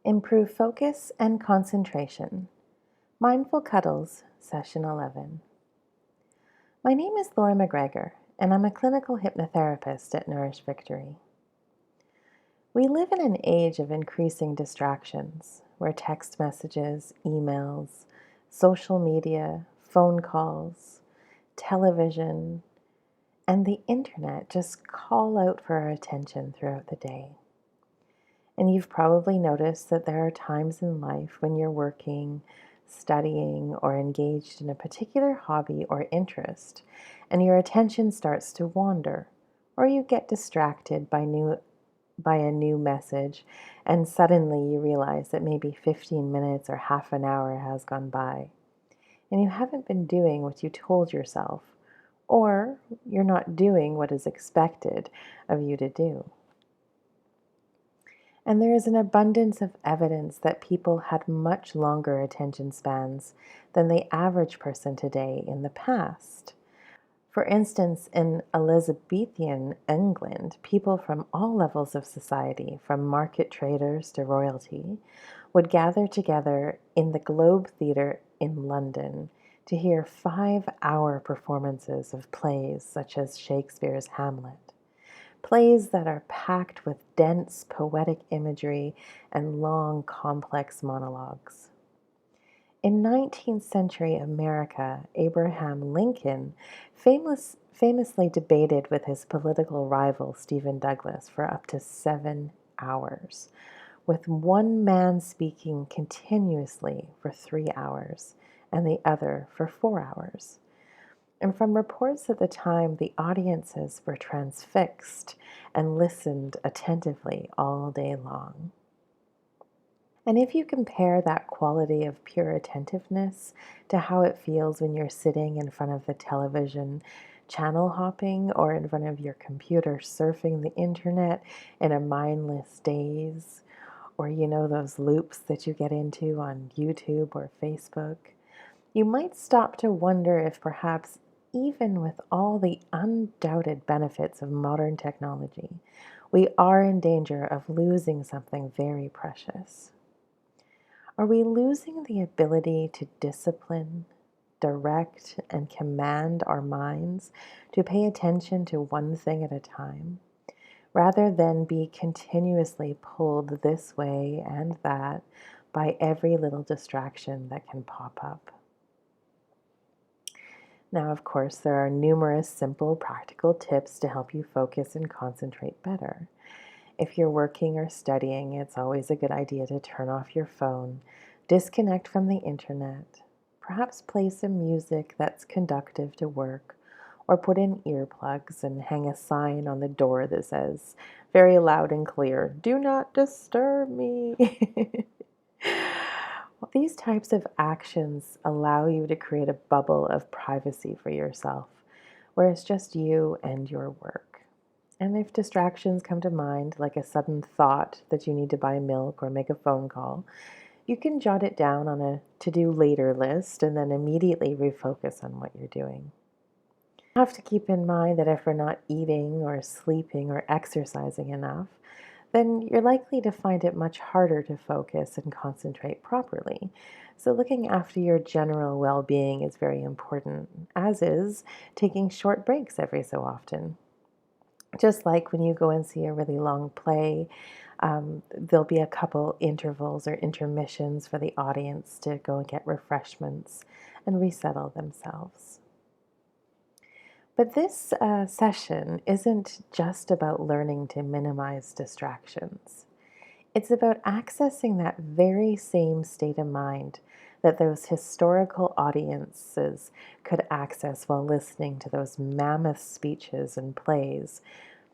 Improve focus and concentration. Mindful Cuddles, Session 11. My name is Laura McGregor, and I'm a clinical hypnotherapist at Nourish Victory. We live in an age of increasing distractions, where text messages, emails, social media, phone calls, television, and the internet just call out for our attention throughout the day. And you've probably noticed that there are times in life when you're working, studying, or engaged in a particular hobby or interest, and your attention starts to wander, or you get distracted by a new message, and suddenly you realize that maybe 15 minutes or half an hour has gone by, and you haven't been doing what you told yourself, or you're not doing what is expected of you to do. And there is an abundance of evidence that people had much longer attention spans than the average person today in the past. For instance, in Elizabethan England, people from all levels of society, from market traders to royalty, would gather together in the Globe Theatre in London to hear 5-hour performances of plays such as Shakespeare's Hamlet. Plays that are packed with dense poetic imagery and long, complex monologues. In 19th century America, Abraham Lincoln famously debated with his political rival Stephen Douglas for up to 7 hours, with one man speaking continuously for 3 hours and the other for 4 hours. And from reports at the time, the audiences were transfixed and listened attentively all day long. And if you compare that quality of pure attentiveness to how it feels when you're sitting in front of the television, channel hopping, or in front of your computer surfing the internet in a mindless daze, or those loops that you get into on YouTube or Facebook, you might stop to wonder if perhaps even with all the undoubted benefits of modern technology, we are in danger of losing something very precious. Are we losing the ability to discipline, direct, and command our minds to pay attention to one thing at a time, rather than be continuously pulled this way and that by every little distraction that can pop up? Now, of course, there are numerous simple, practical tips to help you focus and concentrate better. If you're working or studying, it's always a good idea to turn off your phone, disconnect from the internet, perhaps play some music that's conducive to work, or put in earplugs and hang a sign on the door that says, very loud and clear, "Do not disturb me." These types of actions allow you to create a bubble of privacy for yourself, where it's just you and your work. And if distractions come to mind, like a sudden thought that you need to buy milk or make a phone call, you can jot it down on a to-do later list and then immediately refocus on what you're doing. You have to keep in mind that if we're not eating or sleeping or exercising enough, then you're likely to find it much harder to focus and concentrate properly. So looking after your general well-being is very important, as is taking short breaks every so often. Just like when you go and see a really long play, there'll be a couple intervals or intermissions for the audience to go and get refreshments and resettle themselves. But this session isn't just about learning to minimize distractions. It's about accessing that very same state of mind that those historical audiences could access while listening to those mammoth speeches and plays.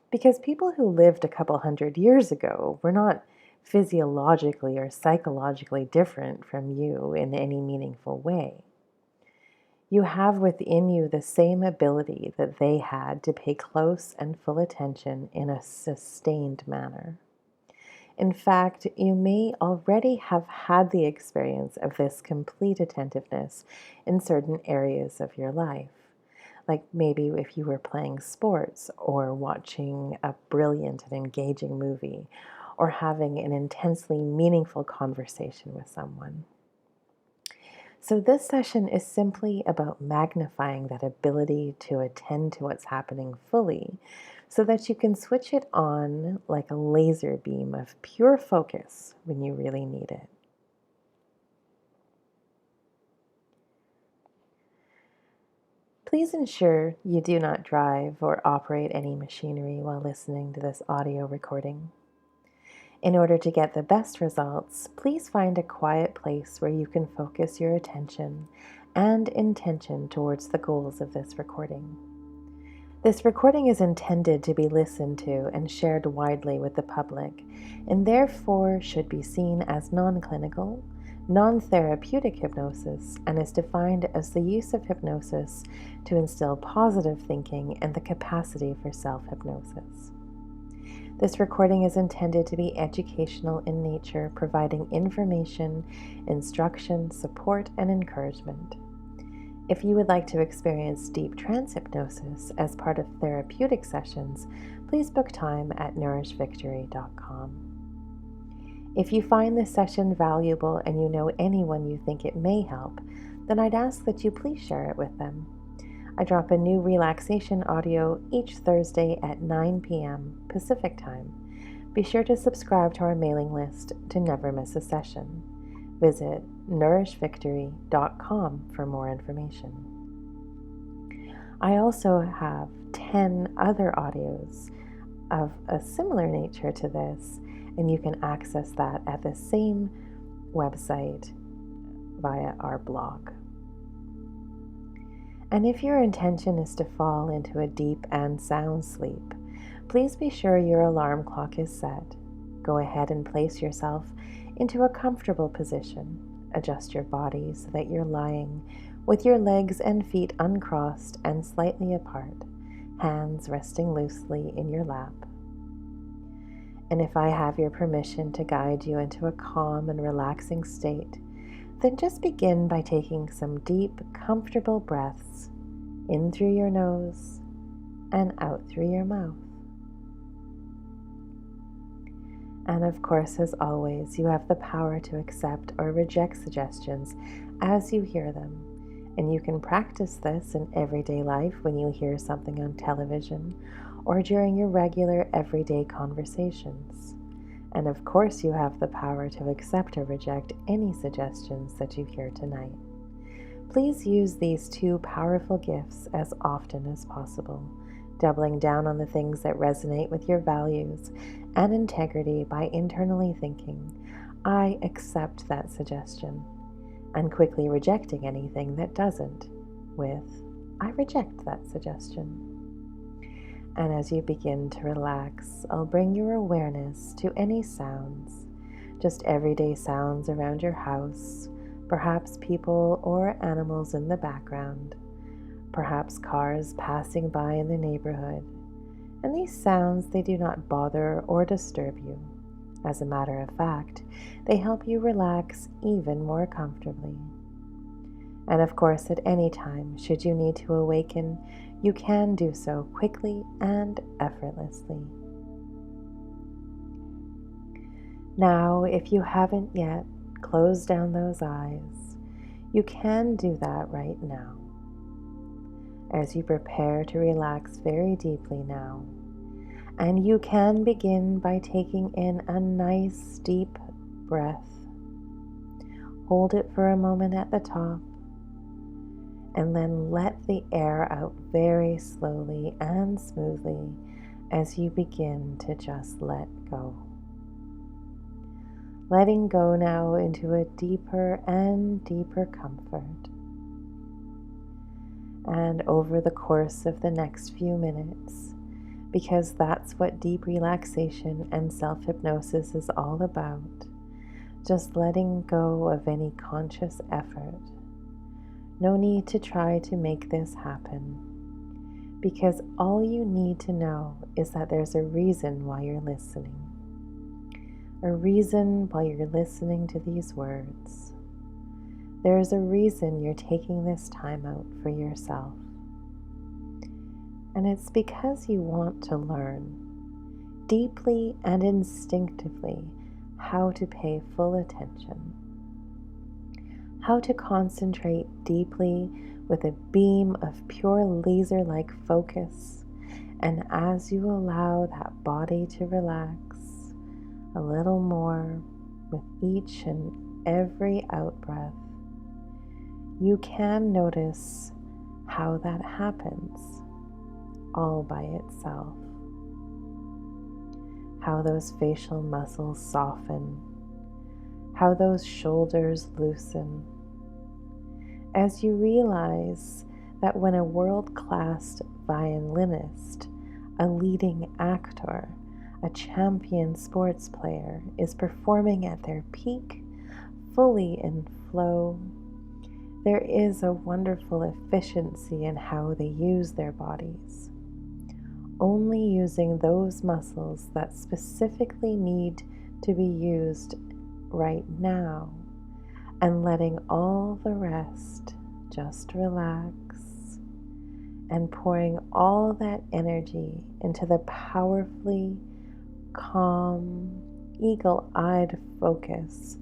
Because people who lived a couple hundred years ago were not physiologically or psychologically different from you in any meaningful way. You have within you the same ability that they had to pay close and full attention in a sustained manner. In fact, you may already have had the experience of this complete attentiveness in certain areas of your life. Like maybe if you were playing sports or watching a brilliant and engaging movie, or having an intensely meaningful conversation with someone. So this session is simply about magnifying that ability to attend to what's happening fully so that you can switch it on like a laser beam of pure focus when you really need it. Please ensure you do not drive or operate any machinery while listening to this audio recording. In order to get the best results, please find a quiet place where you can focus your attention and intention towards the goals of this recording. This recording is intended to be listened to and shared widely with the public, and therefore should be seen as non-clinical, non-therapeutic hypnosis, and is defined as the use of hypnosis to instill positive thinking and the capacity for self-hypnosis. This recording is intended to be educational in nature, providing information, instruction, support, and encouragement. If you would like to experience deep trance hypnosis as part of therapeutic sessions, please book time at nourishvictory.com. If you find this session valuable and you know anyone you think it may help, then I'd ask that you please share it with them. I drop a new relaxation audio each Thursday at 9 p.m. Pacific Time. Be sure to subscribe to our mailing list to never miss a session. Visit nourishvictory.com for more information. I also have 10 other audios of a similar nature to this, and you can access that at the same website via our blog. And if your intention is to fall into a deep and sound sleep, please be sure your alarm clock is set. Go ahead and place yourself into a comfortable position. Adjust your body so that you're lying with your legs and feet uncrossed and slightly apart, hands resting loosely in your lap. And if I have your permission to guide you into a calm and relaxing state, then just begin by taking some deep, comfortable breaths in through your nose and out through your mouth. And of course, as always, you have the power to accept or reject suggestions as you hear them. And you can practice this in everyday life when you hear something on television or during your regular everyday conversations. And of course, you have the power to accept or reject any suggestions that you hear tonight. Please use these two powerful gifts as often as possible, doubling down on the things that resonate with your values and integrity by internally thinking, I accept that suggestion, and quickly rejecting anything that doesn't with, I reject that suggestion. And as you begin to relax, I'll bring your awareness to any sounds, just everyday sounds around your house, perhaps people or animals in the background, perhaps cars passing by in the neighborhood. And these sounds, they do not bother or disturb you. As a matter of fact, they help you relax even more comfortably. And of course, at any time, should you need to awaken, you can do so quickly and effortlessly. Now, if you haven't yet closed down those eyes, you can do that right now. As you prepare to relax very deeply now, and you can begin by taking in a nice deep breath. Hold it for a moment at the top, and then let the air out very slowly and smoothly as you begin to just let go. Letting go now into a deeper and deeper comfort. And over the course of the next few minutes, because that's what deep relaxation and self-hypnosis is all about, just letting go of any conscious effort. No need to try to make this happen, because all you need to know is that there's a reason why you're listening. A reason why you're listening to these words. There's a reason you're taking this time out for yourself. And it's because you want to learn deeply and instinctively how to pay full attention, how to concentrate deeply with a beam of pure laser-like focus. And as you allow that body to relax a little more with each and every out-breath, you can notice how that happens all by itself. How those facial muscles soften, how those shoulders loosen, as you realize that when a world-class violinist, a leading actor, a champion sports player is performing at their peak, fully in flow, there is a wonderful efficiency in how they use their bodies, only using those muscles that specifically need to be used right now, and letting all the rest just relax, and pouring all that energy into the powerfully calm, eagle-eyed focus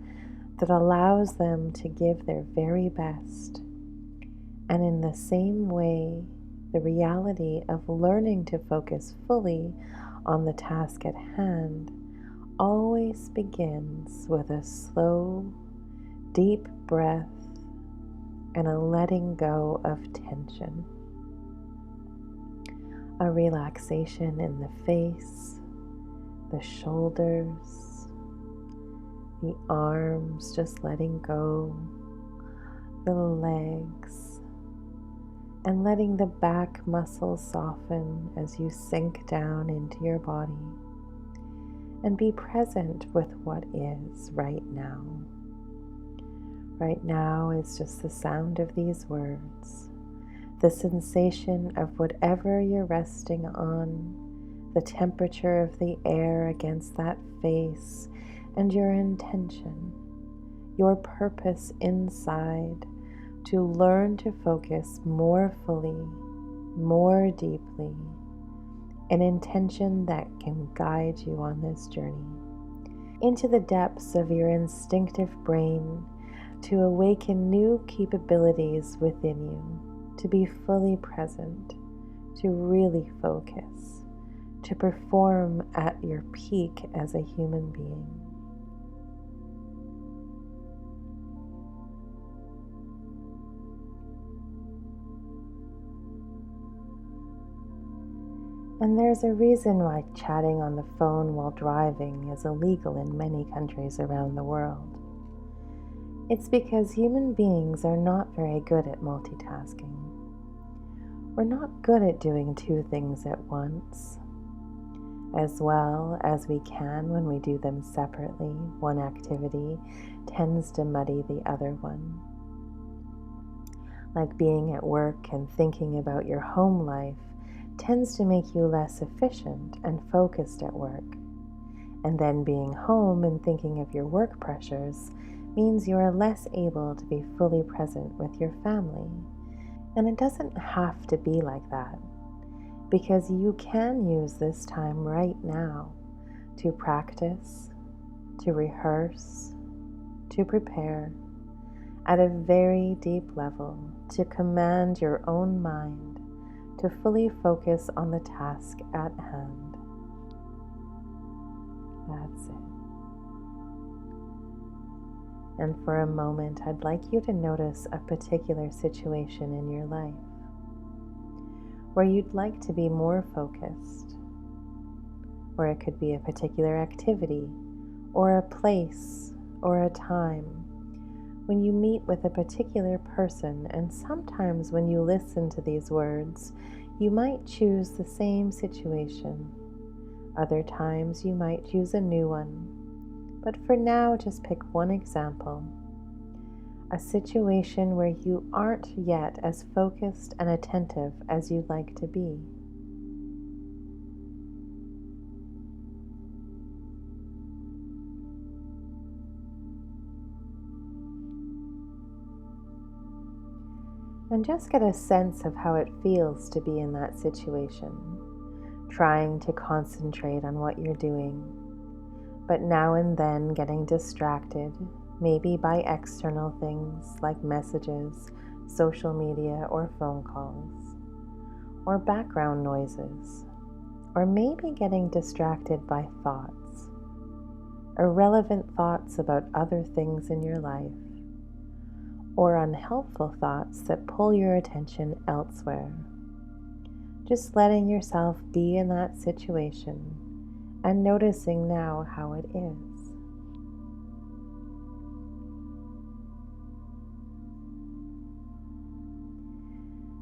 that allows them to give their very best. And in the same way, the reality of learning to focus fully on the task at hand always begins with a slow, deep breath and a letting go of tension. A relaxation in the face, the shoulders, the arms just letting go, the legs, and letting the back muscles soften as you sink down into your body, and be present with what is right now. Right now is just the sound of these words, the sensation of whatever you're resting on, the temperature of the air against that face, and your intention, your purpose inside to learn to focus more fully, more deeply, an intention that can guide you on this journey into the depths of your instinctive brain to awaken new capabilities within you, to be fully present, to really focus, to perform at your peak as a human being. And there's a reason why chatting on the phone while driving is illegal in many countries around the world. It's because human beings are not very good at multitasking. We're not good at doing two things at once. As well as we can when we do them separately, one activity tends to muddy the other one. Like being at work and thinking about your home life tends to make you less efficient and focused at work. And then being home and thinking of your work pressures means you are less able to be fully present with your family. And it doesn't have to be like that, because you can use this time right now to practice, to rehearse, to prepare at a very deep level, to command your own mind to fully focus on the task at hand. That's it. And for a moment, I'd like you to notice a particular situation in your life where you'd like to be more focused, or it could be a particular activity, or a place, or a time when you meet with a particular person. And sometimes when you listen to these words, you might choose the same situation. Other times you might choose a new one. But for now, just pick one example. A situation where you aren't yet as focused and attentive as you'd like to be. And just get a sense of how it feels to be in that situation. trying to concentrate on what you're doing, but now and then getting distracted, maybe by external things like messages, social media, or phone calls, or background noises, or maybe getting distracted by thoughts, irrelevant thoughts about other things in your life, or unhelpful thoughts that pull your attention elsewhere. Just letting yourself be in that situation and noticing now how it is.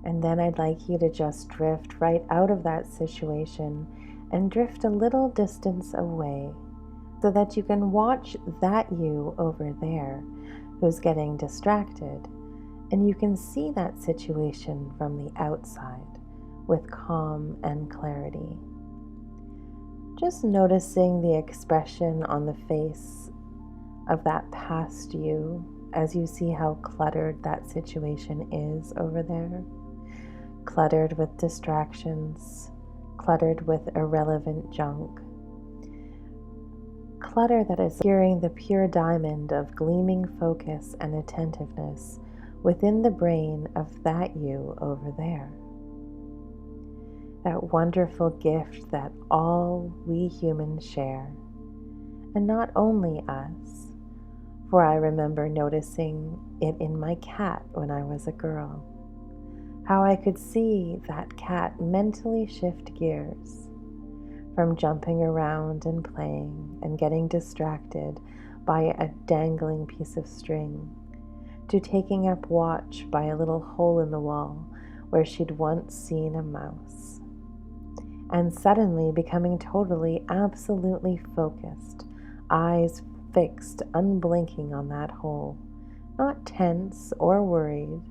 And then I'd like you to just drift right out of that situation and drift a little distance away so that you can watch that you over there who's getting distracted, and you can see that situation from the outside with calm and clarity. Just noticing the expression on the face of that past you as you see how cluttered that situation is over there. Cluttered with distractions, cluttered with irrelevant junk. Clutter that is obscuring the pure diamond of gleaming focus and attentiveness within the brain of that you over there. That wonderful gift that all we humans share, and not only us, for I remember noticing it in my cat when I was a girl, how I could see that cat mentally shift gears from jumping around and playing and getting distracted by a dangling piece of string to taking up watch by a little hole in the wall where she'd once seen a mouse, and suddenly becoming totally, absolutely focused, eyes fixed, unblinking on that hole, not tense or worried,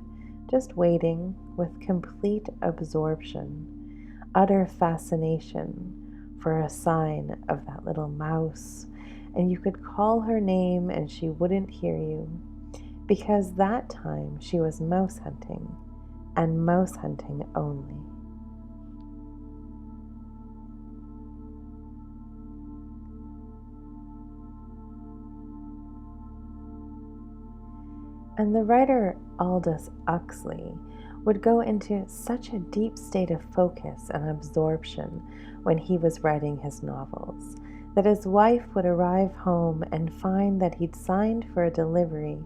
just waiting with complete absorption, utter fascination for a sign of that little mouse, and you could call her name and she wouldn't hear you, because that time she was mouse hunting, and mouse hunting only. And the writer Aldous Huxley would go into such a deep state of focus and absorption when he was writing his novels that his wife would arrive home and find that he'd signed for a delivery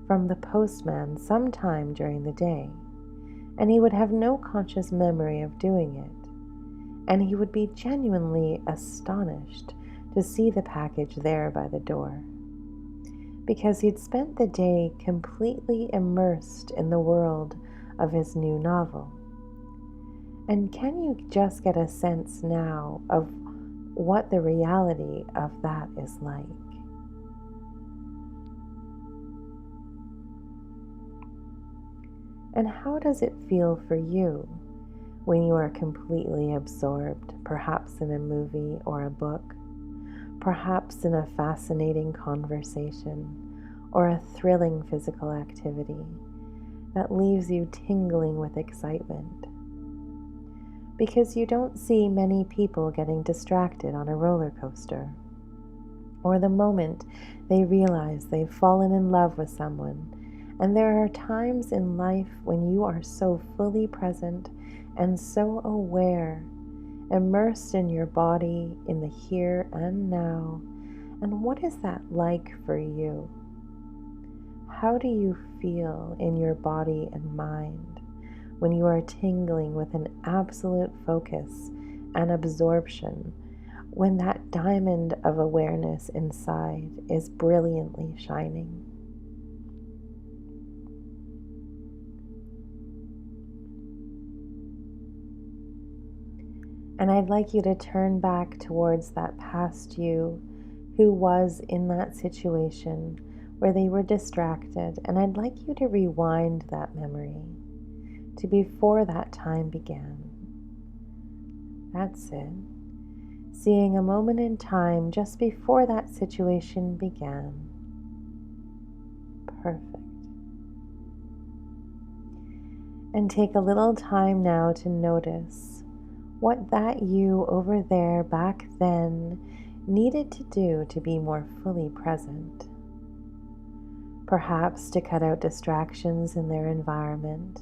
from the postman sometime during the day, and he would have no conscious memory of doing it, and he would be genuinely astonished to see the package there by the door, because he'd spent the day completely immersed in the world of his new novel. And can you just get a sense now of what the reality of that is like? And how does it feel for you when you are completely absorbed, perhaps in a movie or a book, perhaps in a fascinating conversation or a thrilling physical activity that leaves you tingling with excitement? Because you don't see many people getting distracted on a roller coaster, or the moment they realize they've fallen in love with someone. And there are times in life when you are so fully present and so aware, immersed in your body, in the here and now. And what is that like for you? How do you feel in your body and mind when you are tingling with an absolute focus and absorption, when that diamond of awareness inside is brilliantly shining? And I'd like you to turn back towards that past you who was in that situation where they were distracted, and I'd like you to rewind that memory to before that time began. That's it. Seeing a moment in time just before that situation began. Perfect. And take a little time now to notice what that you over there back then needed to do to be more fully present. Perhaps to cut out distractions in their environment,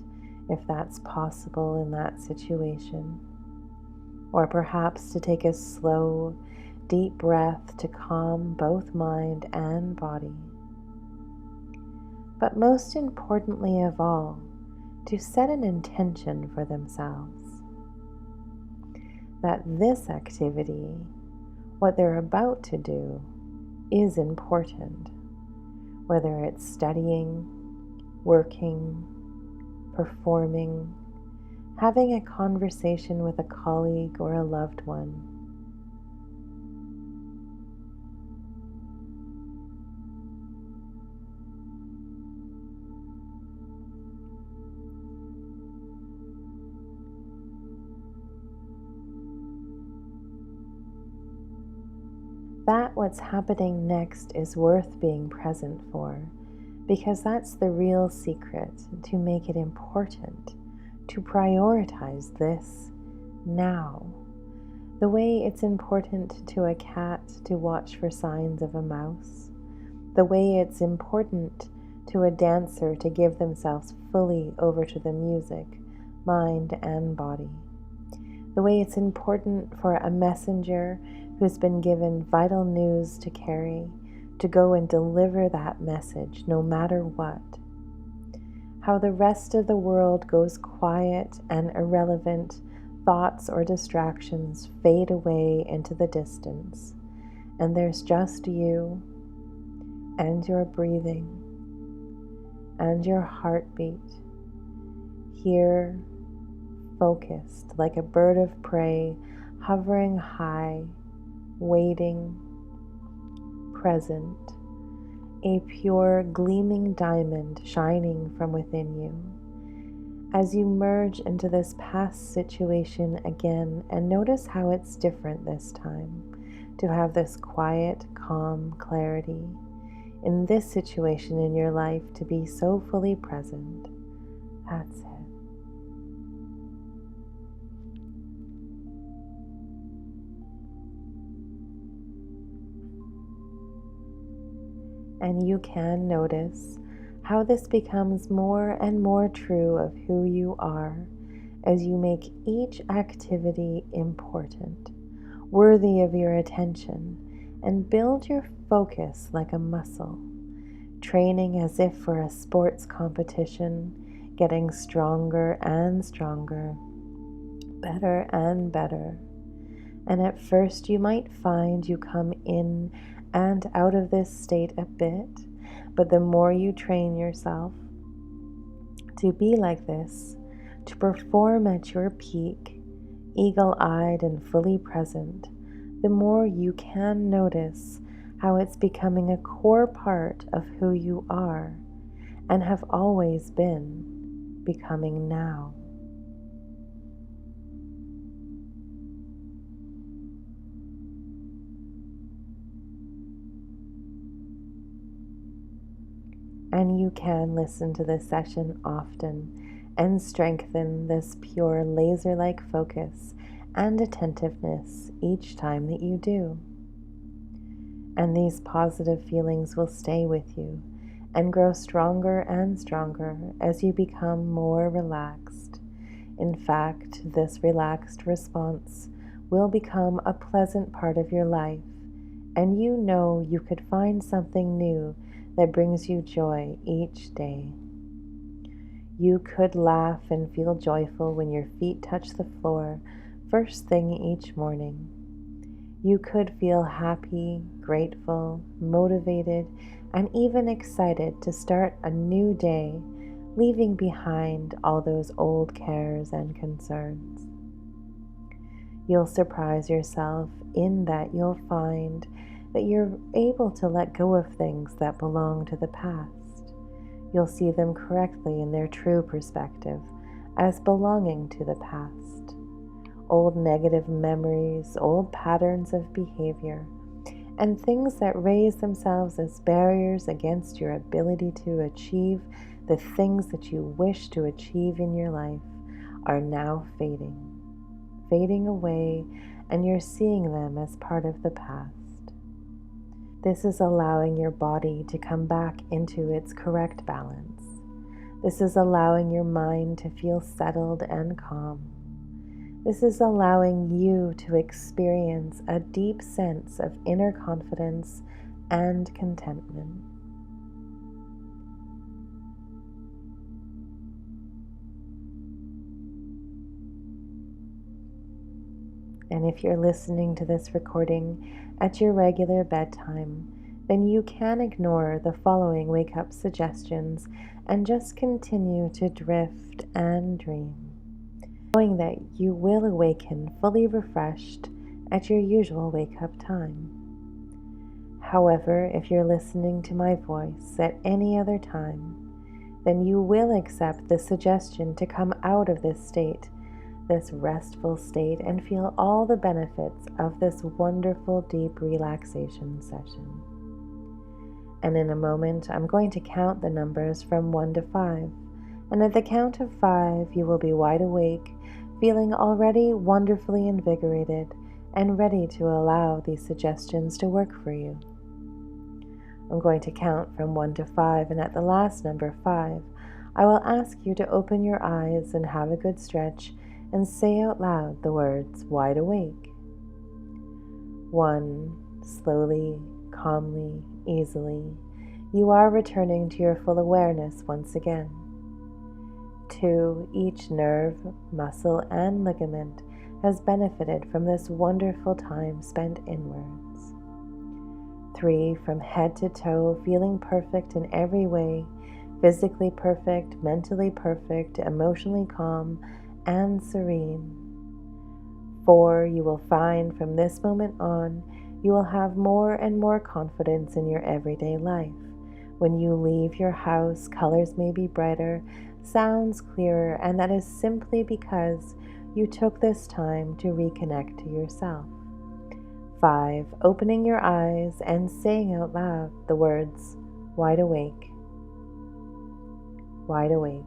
if that's possible in that situation. Or perhaps to take a slow, deep breath to calm both mind and body. But most importantly of all, to set an intention for themselves. That this activity, what they're about to do, is important. Whether it's studying, working, performing, having a conversation with a colleague or a loved one. That what's happening next is worth being present for, because that's the real secret to make it important, to prioritize this now. The way it's important to a cat to watch for signs of a mouse, the way it's important to a dancer to give themselves fully over to the music, mind and body, the way it's important for a messenger who's been given vital news to carry, to go and deliver that message no matter what. How the rest of the world goes quiet and irrelevant, thoughts or distractions fade away into the distance, and there's just you and your breathing and your heartbeat, here focused like a bird of prey hovering high, waiting, present, a pure gleaming diamond shining from within you. As you merge into this past situation again and notice how it's different this time, to have this quiet, calm clarity in this situation in your life, to be so fully present. That's it. And you can notice how this becomes more and more true of who you are as you make each activity important, worthy of your attention, and build your focus like a muscle, training as if for a sports competition, getting stronger and stronger, better and better. And at first you might find you come in and out of this state a bit, but the more you train yourself to be like this, to perform at your peak, eagle-eyed and fully present, the more you can notice how it's becoming a core part of who you are and have always been, becoming now. And you can listen to this session often and strengthen this pure laser-like focus and attentiveness each time that you do. And these positive feelings will stay with you and grow stronger and stronger as you become more relaxed. In fact, this relaxed response will become a pleasant part of your life, and you know you could find something new that brings you joy each day. You could laugh and feel joyful when your feet touch the floor first thing each morning. You could feel happy, grateful, motivated, and even excited to start a new day, leaving behind all those old cares and concerns. You'll surprise yourself in that you'll find that you're able to let go of things that belong to the past. You'll see them correctly in their true perspective as belonging to the past. Old negative memories, old patterns of behavior, and things that raise themselves as barriers against your ability to achieve the things that you wish to achieve in your life are now fading, fading away, and you're seeing them as part of the past. This is allowing your body to come back into its correct balance. This is allowing your mind to feel settled and calm. This is allowing you to experience a deep sense of inner confidence and contentment. And if you're listening to this recording at your regular bedtime, then you can ignore the following wake-up suggestions and just continue to drift and dream, knowing that you will awaken fully refreshed at your usual wake-up time. However, if you're listening to my voice at any other time, then you will accept the suggestion to come out of this state, this restful state, and feel all the benefits of this wonderful deep relaxation session. And in a moment, I'm going to count the numbers from 1 to 5. And at the count of 5, you will be wide awake, feeling already wonderfully invigorated and ready to allow these suggestions to work for you. I'm going to count from 1 to 5, and at the last number, 5, I will ask you to open your eyes and have a good stretch and say out loud the words wide awake. 1, slowly, calmly, easily, you are returning to your full awareness once again. 2, each nerve, muscle, and ligament has benefited from this wonderful time spent inwards. 3, from head to toe, feeling perfect in every way, physically perfect, mentally perfect, emotionally calm, and serene. 4, you will find from this moment on, you will have more and more confidence in your everyday life. When you leave your house, colors may be brighter, sounds clearer, and that is simply because you took this time to reconnect to yourself. 5, opening your eyes and saying out loud the words, wide awake, wide awake.